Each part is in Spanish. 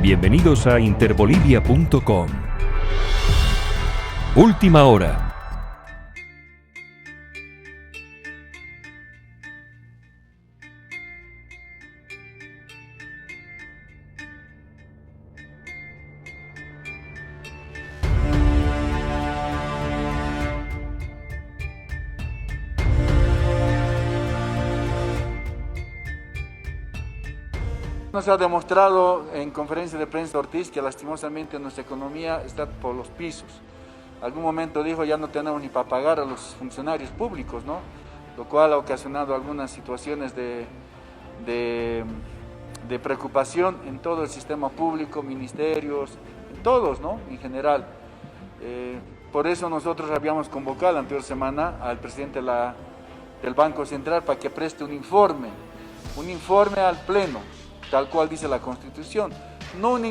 Bienvenidos a interbolivia.com. Última hora. Nos ha demostrado en conferencia de prensa Ortiz que lastimosamente nuestra economía está por los pisos. Algún momento dijo ya no tenemos ni para pagar a los funcionarios públicos, ¿no? Lo cual ha ocasionado algunas situaciones de preocupación en todo el sistema público, ministerios, en todos, ¿no? En general. Por eso nosotros habíamos convocado la anterior semana al presidente del Banco Central para que preste un informe al Pleno, tal cual dice la Constitución, no una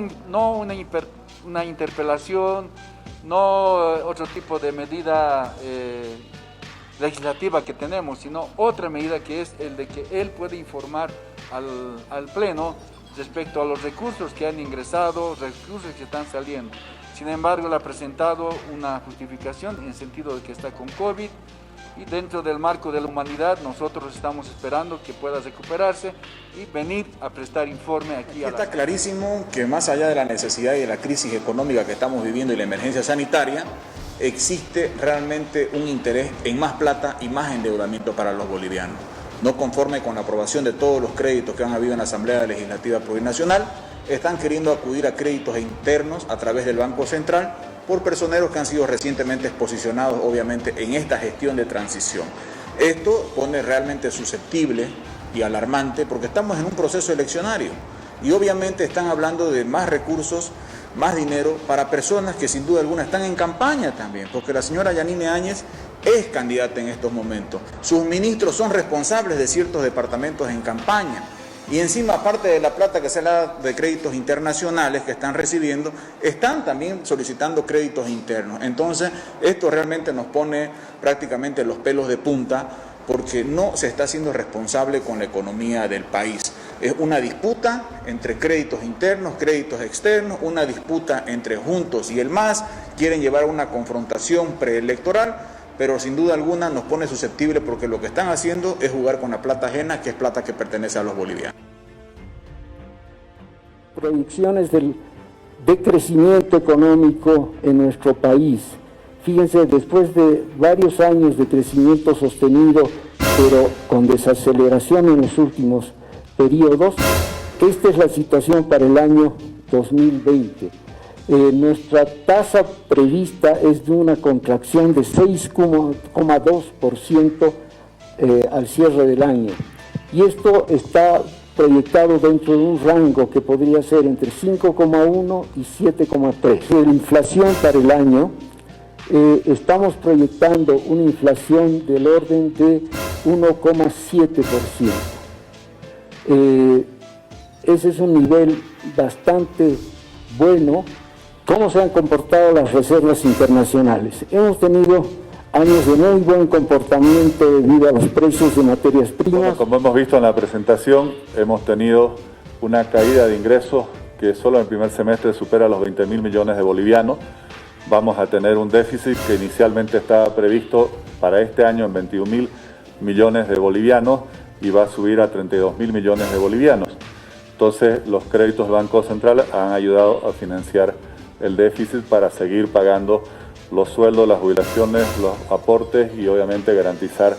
interpelación, no otro tipo de medida legislativa que tenemos, sino otra medida que es el de que él puede informar al Pleno respecto a los recursos que han ingresado, recursos que están saliendo. Sin embargo, él ha presentado una justificación en el sentido de que está con COVID, y dentro del marco de la humanidad nosotros estamos esperando que pueda recuperarse y venir a prestar informe aquí. Está clarísimo que más allá de la necesidad y de la crisis económica que estamos viviendo y la emergencia sanitaria, existe realmente un interés en más plata y más endeudamiento para los bolivianos. No conforme con la aprobación de todos los créditos que han habido en la Asamblea Legislativa Plurinacional, están queriendo acudir a créditos internos a través del Banco Central por personeros que han sido recientemente posicionados, obviamente, en esta gestión de transición. Esto pone realmente susceptible y alarmante porque estamos en un proceso eleccionario y obviamente están hablando de más recursos, más dinero para personas que sin duda alguna están en campaña también, porque la señora Yanine Áñez es candidata en estos momentos. Sus ministros son responsables de ciertos departamentos en campaña. Y encima, aparte de la plata que se le da de créditos internacionales que están recibiendo, están también solicitando créditos internos. Entonces, esto realmente nos pone prácticamente los pelos de punta porque no se está siendo responsable con la economía del país. Es una disputa entre créditos internos, créditos externos, una disputa entre Juntos y el MAS. Quieren llevar una confrontación preelectoral, pero sin duda alguna nos pone susceptible porque lo que están haciendo es jugar con la plata ajena, que es plata que pertenece a los bolivianos. Proyecciones de crecimiento económico en nuestro país. Fíjense, después de varios años de crecimiento sostenido, pero con desaceleración en los últimos periodos, esta es la situación para el año 2020. Nuestra tasa prevista es de una contracción de 6,2% al cierre del año. Y esto está proyectado dentro de un rango que podría ser entre 5,1 y 7,3. La inflación para el año, estamos proyectando una inflación del orden de 1,7%. Ese es un nivel bastante bueno. ¿Cómo se han comportado las reservas internacionales? Hemos tenido años de muy buen comportamiento debido a los precios de materias primas. Bueno, como hemos visto en la presentación, hemos tenido una caída de ingresos que solo en el primer semestre supera los 20.000 millones de bolivianos. Vamos a tener un déficit que inicialmente estaba previsto para este año en 21.000 millones de bolivianos y va a subir a 32.000 millones de bolivianos. Entonces, los créditos del Banco Central han ayudado a financiar el déficit para seguir pagando los sueldos, las jubilaciones, los aportes y obviamente garantizar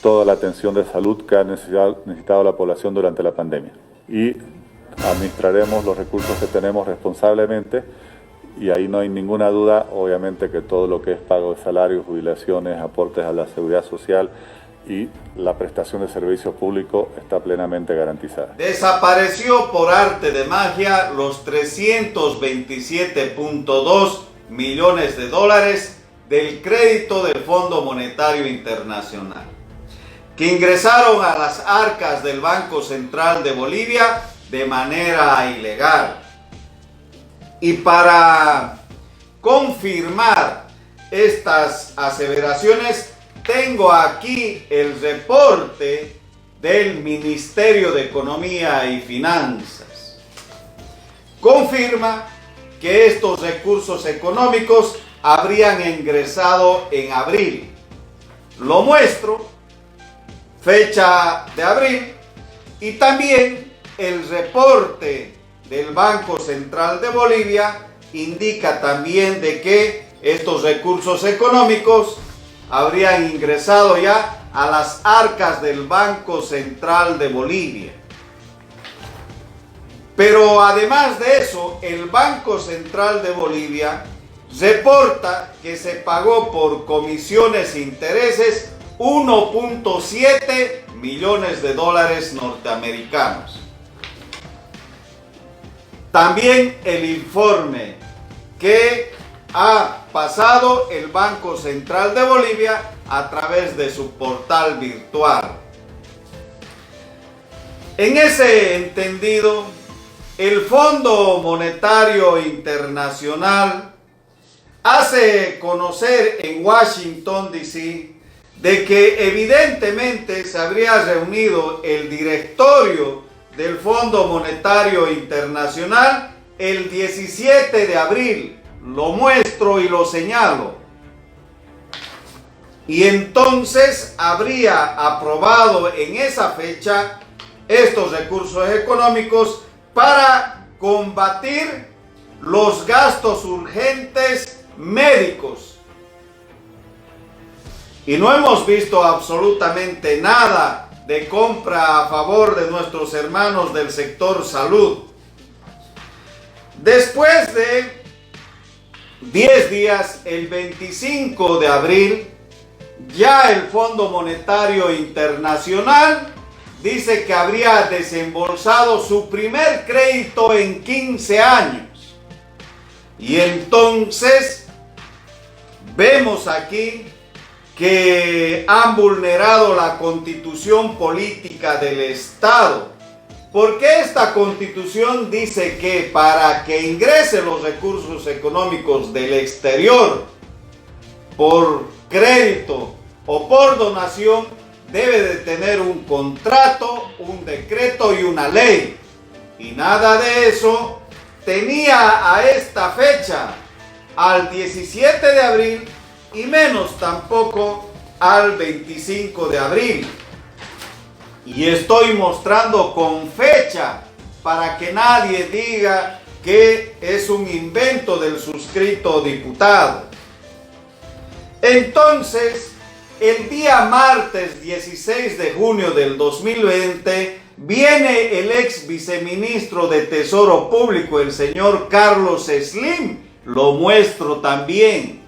toda la atención de salud que ha necesitado la población durante la pandemia. Y administraremos los recursos que tenemos responsablemente y ahí no hay ninguna duda, obviamente, que todo lo que es pago de salarios, jubilaciones, aportes a la seguridad social y la prestación de servicios públicos está plenamente garantizada. Desapareció por arte de magia los 327.2 millones de dólares del crédito del Fondo Monetario Internacional, que ingresaron a las arcas del Banco Central de Bolivia de manera ilegal. Y para confirmar estas aseveraciones, tengo aquí el reporte del Ministerio de Economía y Finanzas, confirma que estos recursos económicos habrían ingresado en abril. Lo muestro, fecha de abril, y también el reporte del Banco Central de Bolivia indica también de que estos recursos económicos habrían ingresado ya a las arcas del Banco Central de Bolivia. Pero además de eso, el Banco Central de Bolivia reporta que se pagó por comisiones e intereses 1.7 millones de dólares norteamericanos. También el informe que ha pasado el Banco Central de Bolivia a través de su portal virtual. En ese entendido, el Fondo Monetario Internacional hace conocer en Washington, D.C., de que evidentemente se habría reunido el directorio del Fondo Monetario Internacional el 17 de abril. Lo muestro y lo señalo. Y entonces habría aprobado en esa fecha estos recursos económicos para combatir los gastos urgentes médicos. Y no hemos visto absolutamente nada de compra a favor de nuestros hermanos del sector salud. Después de 10 días, el 25 de abril, ya el Fondo Monetario Internacional dice que habría desembolsado su primer crédito en 15 años. Y entonces vemos aquí que han vulnerado la Constitución Política del Estado, porque esta Constitución dice que para que ingresen los recursos económicos del exterior por crédito o por donación, debe de tener un contrato, un decreto y una ley. Y nada de eso tenía a esta fecha, al 17 de abril, y menos tampoco al 25 de abril. Y estoy mostrando con fecha para que nadie diga que es un invento del suscrito diputado. Entonces, el día martes 16 de junio del 2020, viene el ex viceministro de Tesoro Público, el señor Carlos Slim, lo muestro también.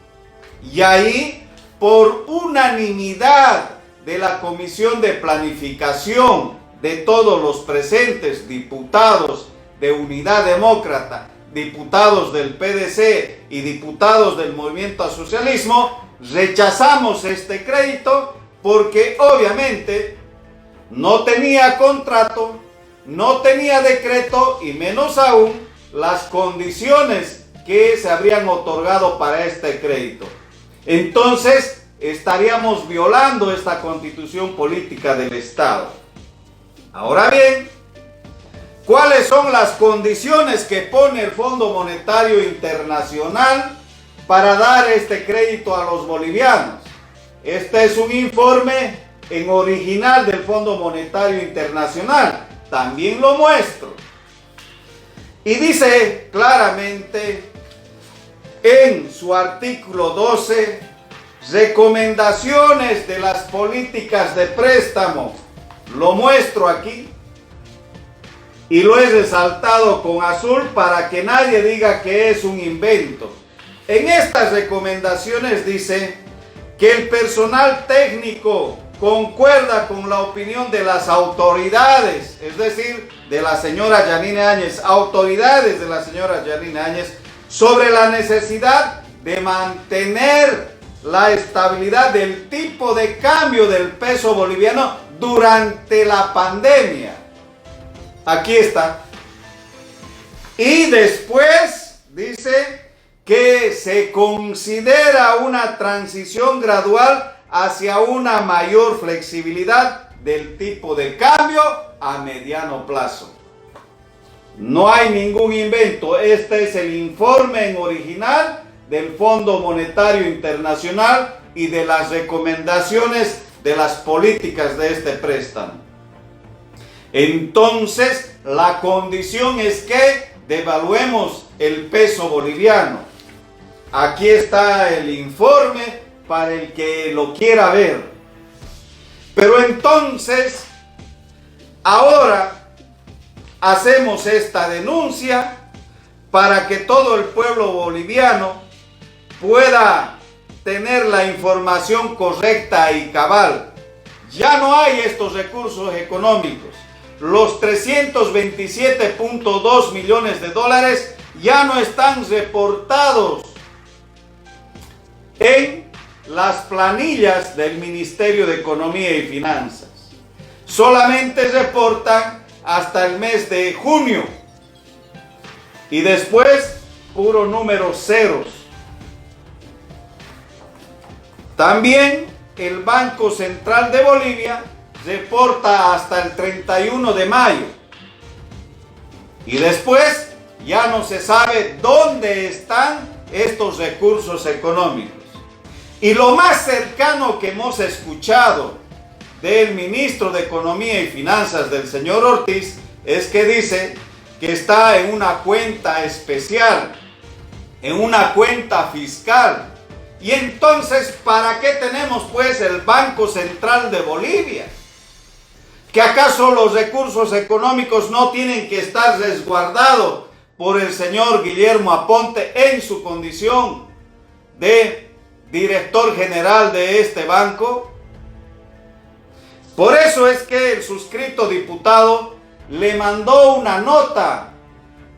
Y ahí, por unanimidad de la Comisión de Planificación de todos los presentes, diputados de Unidad Demócrata, diputados del PDC y diputados del Movimiento al Socialismo, rechazamos este crédito porque obviamente no tenía contrato, no tenía decreto y menos aún las condiciones que se habrían otorgado para este crédito. Entonces estaríamos violando esta Constitución Política del Estado. Ahora bien, ¿cuáles son las condiciones que pone el Fondo Monetario Internacional para dar este crédito a los bolivianos? Este es un informe en original del Fondo Monetario Internacional. También lo muestro. Y dice claramente en su artículo 12, recomendaciones de las políticas de préstamo. Lo muestro aquí y lo he resaltado con azul para que nadie diga que es un invento. En estas recomendaciones dice que el personal técnico concuerda con la opinión de las autoridades, es decir, de la señora Yanine Áñez, autoridades de la señora Yanine Áñez, sobre la necesidad de mantener la estabilidad del tipo de cambio del peso boliviano durante la pandemia. Aquí está. Y después dice que se considera una transición gradual hacia una mayor flexibilidad del tipo de cambio a mediano plazo. No hay ningún invento. Este es el informe en original del Fondo Monetario Internacional y de las recomendaciones de las políticas de este préstamo. Entonces, la condición es que devaluemos el peso boliviano. Aquí está el informe para el que lo quiera ver. Pero entonces, ahora hacemos esta denuncia para que todo el pueblo boliviano pueda tener la información correcta y cabal. Ya no hay estos recursos económicos. Los 327.2 millones de dólares ya no están reportados en las planillas del Ministerio de Economía y Finanzas. Solamente reportan hasta el mes de junio y después puro número ceros. También el Banco Central de Bolivia reporta hasta el 31 de mayo y después ya no se sabe dónde están estos recursos económicos. Y lo más cercano que hemos escuchado del ministro de Economía y Finanzas, del señor Ortiz, es que dice que está en una cuenta especial, en una cuenta fiscal. Y entonces, ¿para qué tenemos pues el Banco Central de Bolivia? ¿Que acaso los recursos económicos no tienen que estar resguardados por el señor Guillermo Aponte en su condición de director general de este banco? Por eso es que el suscrito diputado le mandó una nota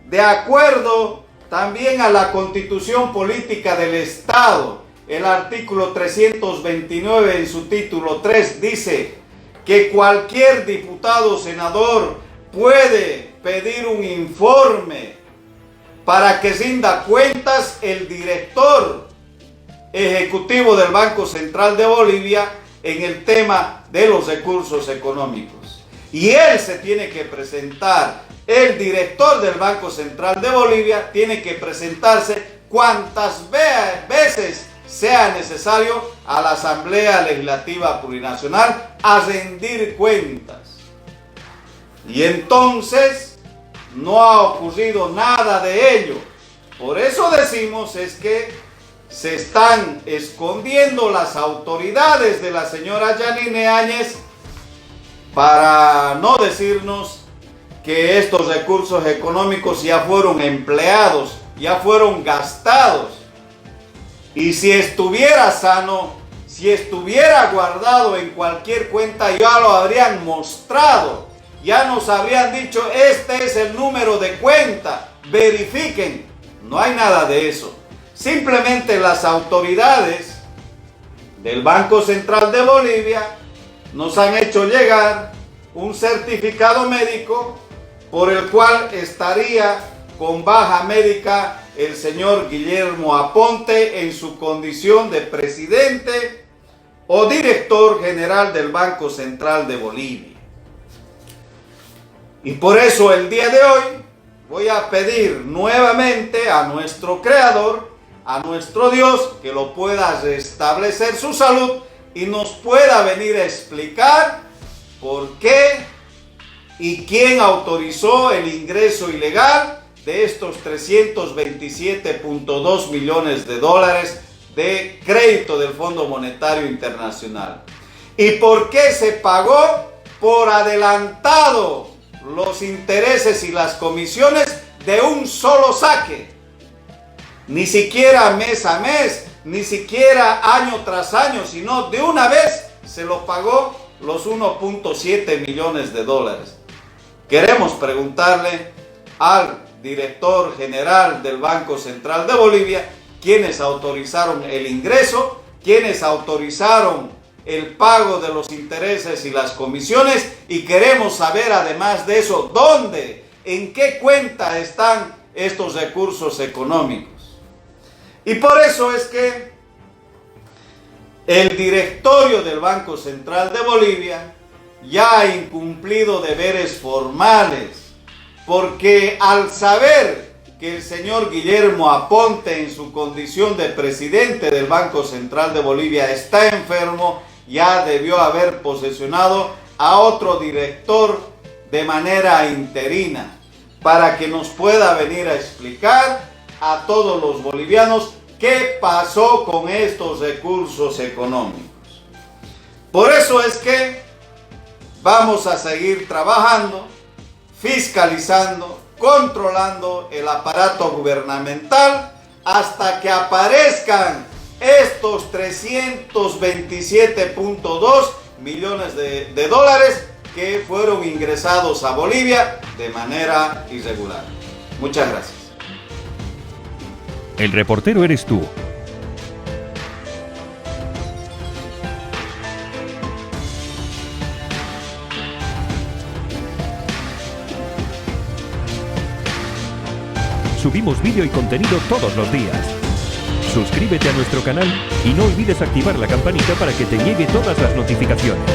de acuerdo también a la Constitución Política del Estado. El artículo 329 en su título 3 dice que cualquier diputado o senador puede pedir un informe para que rinda cuentas el director ejecutivo del Banco Central de Bolivia en el tema de los recursos económicos. Y él se tiene que presentar, el director del Banco Central de Bolivia tiene que presentarse cuantas veces sea necesario a la Asamblea Legislativa Plurinacional a rendir cuentas. Y entonces no ha ocurrido nada de ello. Por eso decimos es que se están escondiendo las autoridades de la señora Yanine Áñez para no decirnos que estos recursos económicos ya fueron empleados, ya fueron gastados. Y si estuviera sano, si estuviera guardado en cualquier cuenta, ya lo habrían mostrado. Ya nos habrían dicho, este es el número de cuenta, verifiquen. No hay nada de eso. Simplemente las autoridades del Banco Central de Bolivia nos han hecho llegar un certificado médico por el cual estaría con baja médica el señor Guillermo Aponte en su condición de presidente o director general del Banco Central de Bolivia. Y por eso el día de hoy voy a pedir nuevamente a nuestro Creador, a nuestro Dios, que lo pueda restablecer su salud y nos pueda venir a explicar por qué y quién autorizó el ingreso ilegal de estos 327.2 millones de dólares de crédito del Fondo Monetario Internacional. ¿Y por qué se pagó por adelantado los intereses y las comisiones de un solo saque? Ni siquiera mes a mes, ni siquiera año tras año, sino de una vez se lo pagó los 1.7 millones de dólares. Queremos preguntarle al director general del Banco Central de Bolivia quiénes autorizaron el ingreso, quiénes autorizaron el pago de los intereses y las comisiones, y queremos saber además de eso dónde, en qué cuenta están estos recursos económicos. Y por eso es que el directorio del Banco Central de Bolivia ya ha incumplido deberes formales, porque al saber que el señor Guillermo Aponte, en su condición de presidente del Banco Central de Bolivia, está enfermo, ya debió haber posesionado a otro director de manera interina para que nos pueda venir a explicar a todos los bolivianos qué pasó con estos recursos económicos. Por eso es que vamos a seguir trabajando, fiscalizando, controlando el aparato gubernamental hasta que aparezcan estos 327.2 millones de dólares que fueron ingresados a Bolivia de manera irregular. Muchas gracias. El reportero eres tú. Subimos vídeo y contenido todos los días. Suscríbete a nuestro canal y no olvides activar la campanita para que te llegue todas las notificaciones.